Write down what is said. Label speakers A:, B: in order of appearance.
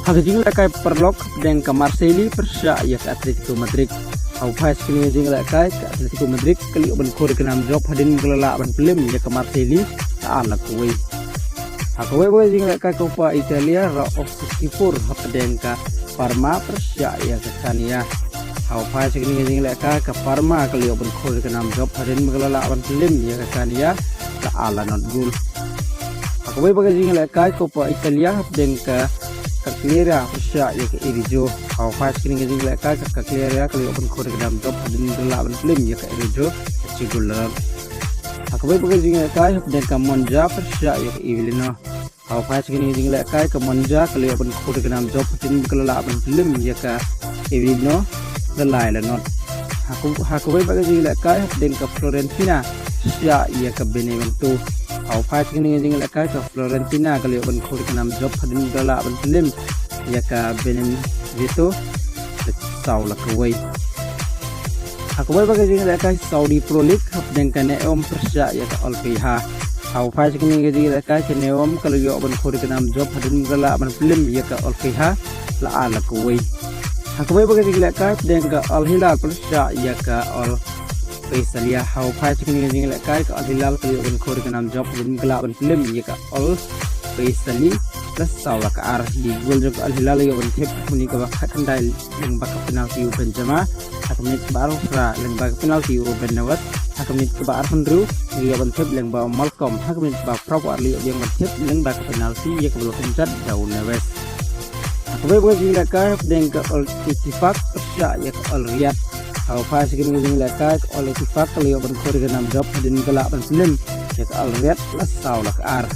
A: Hagajing lakai perlok dan ke Marseille persya ya ke Atletico Madrid. Au pas kini jing lakai ke Atletico Madrid kali oban kor ke nam job hadin gelala ban film ya ke Marseille ta ala kuwi. Hakwe boy jing lakai Copa Italia ra of 64 hapden ka Parma persya ya ke Kania. Au pas kini jing lakai ke Parma kali oban kor ke nam job hadin gelala ban film ya ke Kania ta ala not goal. Hakwe boy jing lakai Copa Italia hapden ka Cagliari persya ya ke Irijo. Au pas kini ngajing leka ke Cagliari kali open kore ke dalam job hadin gelap film ya ke Irijo cigular. Akabai ngajing leka dan ke Monza persya ya ke Avellino. Au pas kini ngajing leka ke Monza kali open kore ke dalam job hadin gelap film ya ke Avellino delai lenot. Akabai ngajing leka dan ke Fiorentina persya ya ke Benevento. Au pas kini ngajing leka ke Fiorentina kali open kore ke dalam job hadin gelap film ya ke Benevento sau là kuwai. Akubai bagai jing lekai Saudi Pro League dan ke Neom persya ya ke Al-Fiha. Au pas kini jing lekai ke Neom kalau yo open kore ke dalam job hadin gelap film ya ke Al-Fiha la ala kuwai. Akubai bagai jing lekai dan ke Al-Hilal persya ya ke Al-Faisalia. Au pas kini jing lekai ke Al-Hilal kalau open kore ke dalam job hadin gelap film ya ke Al-Faisali plus sau la ke arah di gol jog Al-Hilal yo on tip muni ke bakal kendai yang bakal penalti Benzema menit baru fra yang bakal penalti Benawat menit ke bakal Andrew yo on tip yang bawa Malcolm menit bakal Prabu Arli yang on tip yang bakal penalti ya ke belakang pencat jauh Neves. Akubai buat jing lekar dan ke Al-Ittifaq persya ya ke Al-Riyadh. Au pas kini jing lekar Al-Ittifaq kalau yo on kore ke 6 job dan gelap film ya ke Al-Riyadh plus sau la ke arah